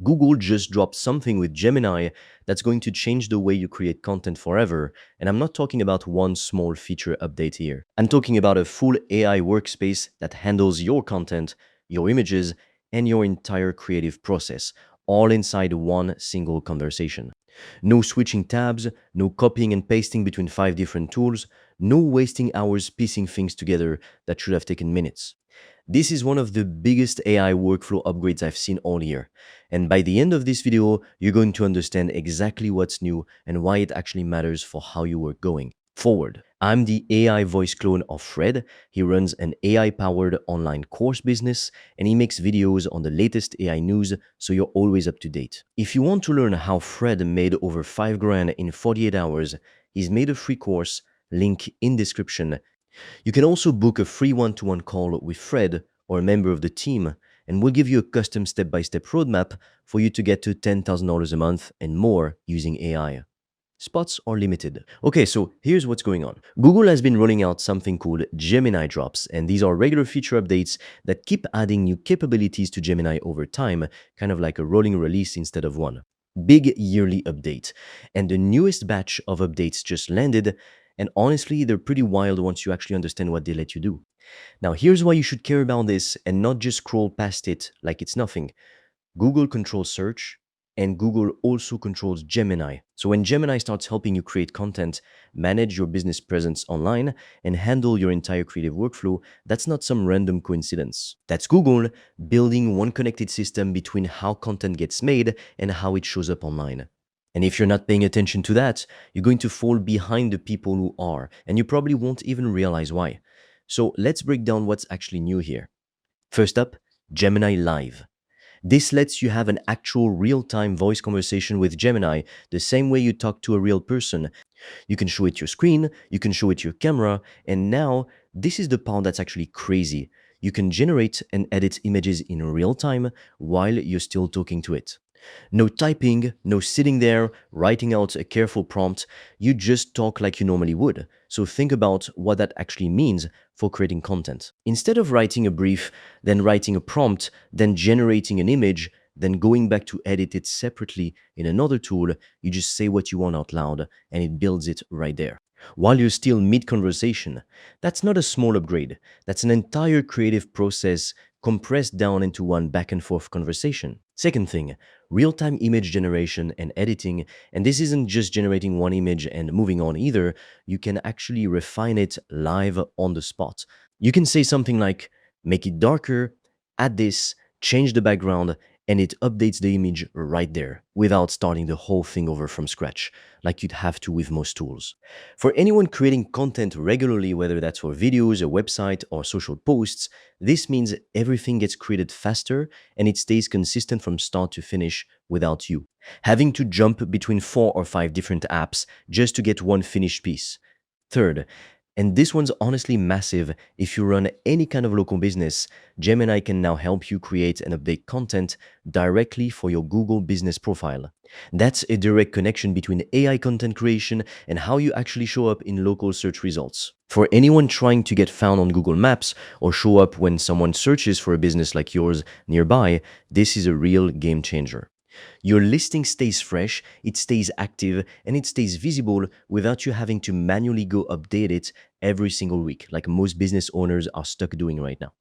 Google just dropped something with Gemini that's going to change the way you create content forever. And I'm not talking about one small feature update here. I'm talking about a full AI workspace that handles your content, your images, and your entire creative process, all inside one single conversation. No switching tabs, no copying and pasting between 5 different tools, no wasting hours piecing things together that should have taken minutes. This is one of the biggest AI workflow upgrades I've seen all year. And by the end of this video, you're going to understand exactly what's new and why it actually matters for how you work going forward. I'm the AI voice clone of Fred. He runs an AI-powered online course business and he makes videos on the latest AI news so you're always up to date. If you want to learn how Fred made over 5 grand in 48 hours, he's made a free course, link in description. You can also book a free one-to-one call with Fred or a member of the team, and we'll give you a custom step-by-step roadmap for you to get to $10,000 a month and more using AI. Spots are limited. Okay, so here's what's going on. Google has been rolling out something called Gemini drops, and these are regular feature updates that keep adding new capabilities to Gemini over time, kind of like a rolling release instead of one. Big yearly update. And the newest batch of updates just landed, and honestly, they're pretty wild once you actually understand what they let you do. Now, here's why you should care about this and not just scroll past it like it's nothing. Google controls search, and Google also controls Gemini. So when Gemini starts helping you create content, manage your business presence online, and handle your entire creative workflow, that's not some random coincidence. That's Google building one connected system between how content gets made and how it shows up online. And if you're not paying attention to that, you're going to fall behind the people who are, and you probably won't even realize why. So let's break down what's actually new here. First up, Gemini Live. This lets you have an actual real-time voice conversation with Gemini the same way you talk to a real person. You can show it your screen, you can show it your camera, and now this is the part that's actually crazy. You can generate and edit images in real time while you're still talking to it. No typing, no sitting there, writing out a careful prompt. You just talk like you normally would. So think about what that actually means for creating content. Instead of writing a brief, then writing a prompt, then generating an image, then going back to edit it separately in another tool, you just say what you want out loud and it builds it right there. While you're still mid-conversation. That's not a small upgrade. That's an entire creative process compressed down into one back and forth conversation. Second thing, real-time image generation and editing. And this isn't just generating one image and moving on either. You can actually refine it live on the spot. You can say something like, make it darker, add this, change the background, and it updates the image right there without starting the whole thing over from scratch, like you'd have to with most tools. For anyone creating content regularly, whether that's for videos, a website, or social posts, this means everything gets created faster and it stays consistent from start to finish without you having to jump between 4 or 5 different apps just to get one finished piece. Third, and this one's honestly massive, if you run any kind of local business, Gemini can now help you create and update content directly for your Google business profile. That's a direct connection between AI content creation and how you actually show up in local search results. For anyone trying to get found on Google Maps or show up when someone searches for a business like yours nearby, this is a real game changer. Your listing stays fresh, it stays active, and it stays visible without you having to manually go update it every single week, like most business owners are stuck doing right now.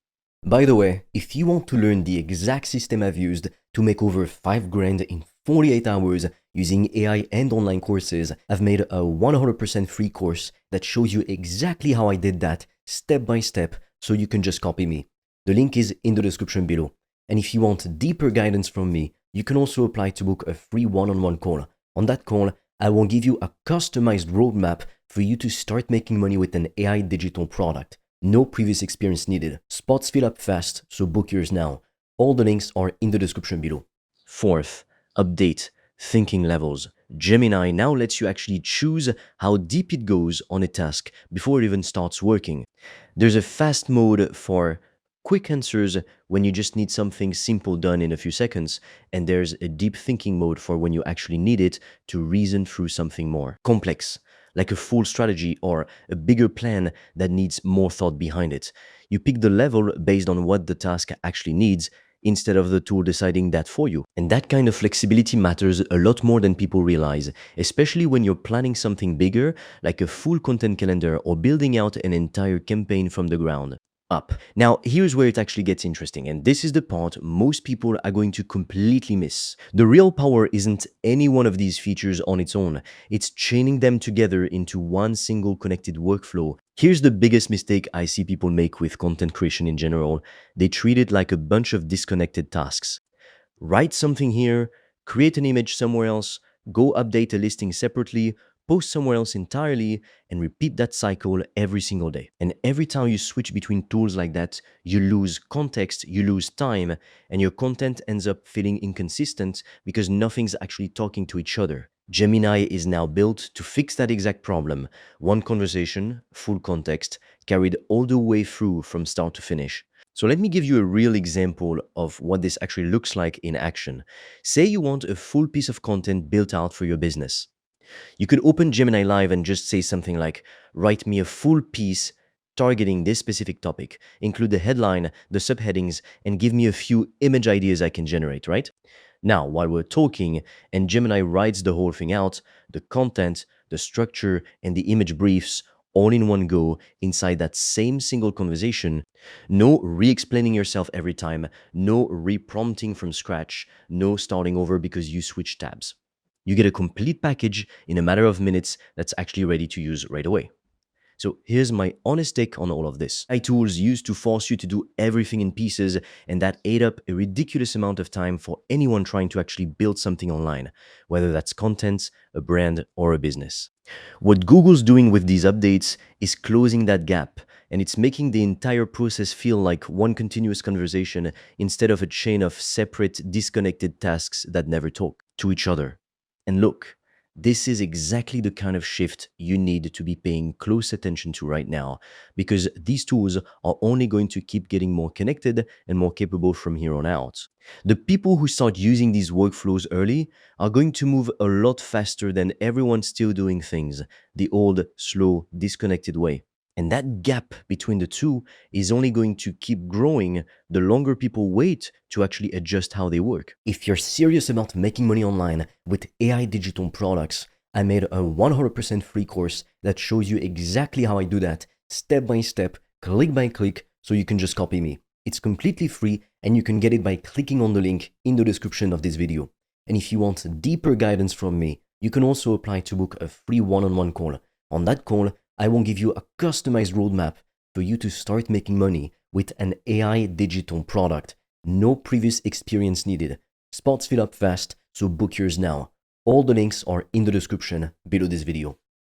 By the way, if you want to learn the exact system I've used to make over 5 grand in 48 hours using AI and online courses, I've made a 100% free course that shows you exactly how I did that step by step so you can just copy me. The link is in the description below. And if you want deeper guidance from me, you can also apply to book a free one-on-one call. On that call, I will give you a customized roadmap for you to start making money with an AI digital product. No previous experience needed. Spots fill up fast, so book yours now. All the links are in the description below. Fourth, update thinking levels. Gemini now lets you actually choose how deep it goes on a task before it even starts working. There's a fast mode for quick answers when you just need something simple done in a few seconds, and there's a deep thinking mode for when you actually need it to reason through something more complex, like a full strategy or a bigger plan that needs more thought behind it. You pick the level based on what the task actually needs, instead of the tool deciding that for you. And that kind of flexibility matters a lot more than people realize, especially when you're planning something bigger, like a full content calendar or building out an entire campaign from the ground up. Now, here's where it actually gets interesting, and this is the part most people are going to completely miss. The real power isn't any one of these features on its own, it's chaining them together into one single connected workflow. Here's the biggest mistake I see people make with content creation in general. They treat it like a bunch of disconnected tasks. Write something here, create an image somewhere else, go update a listing separately, post somewhere else entirely, and repeat that cycle every single day. And every time you switch between tools like that, you lose context, you lose time, and your content ends up feeling inconsistent because nothing's actually talking to each other. Gemini is now built to fix that exact problem. One conversation, full context, carried all the way through from start to finish. So let me give you a real example of what this actually looks like in action. Say you want a full piece of content built out for your business. You could open Gemini Live and just say something like, write me a full piece targeting this specific topic, include the headline, the subheadings, and give me a few image ideas I can generate, right? Now, while we're talking and Gemini writes the whole thing out, the content, the structure, and the image briefs all in one go inside that same single conversation. No re-explaining yourself every time, no re-prompting from scratch, no starting over because you switch tabs. You get a complete package in a matter of minutes that's actually ready to use right away. So here's my honest take on all of this. AI tools used to force you to do everything in pieces, and that ate up a ridiculous amount of time for anyone trying to actually build something online, whether that's content, a brand, or a business. What Google's doing with these updates is closing that gap, and it's making the entire process feel like one continuous conversation instead of a chain of separate, disconnected tasks that never talk to each other. And look, this is exactly the kind of shift you need to be paying close attention to right now, because these tools are only going to keep getting more connected and more capable from here on out. The people who start using these workflows early are going to move a lot faster than everyone still doing things the old, slow, disconnected way. And that gap between the two is only going to keep growing the longer people wait to actually adjust how they work. If you're serious about making money online with AI digital products, I made a 100% free course that shows you exactly how I do that, step by step, click by click, so you can just copy me. It's completely free and you can get it by clicking on the link in the description of this video. And if you want deeper guidance from me, you can also apply to book a free one-on-one call. On that call, I will give you a customized roadmap for you to start making money with an AI digital product. No previous experience needed. Spots fill up fast, so book yours now. All the links are in the description below this video.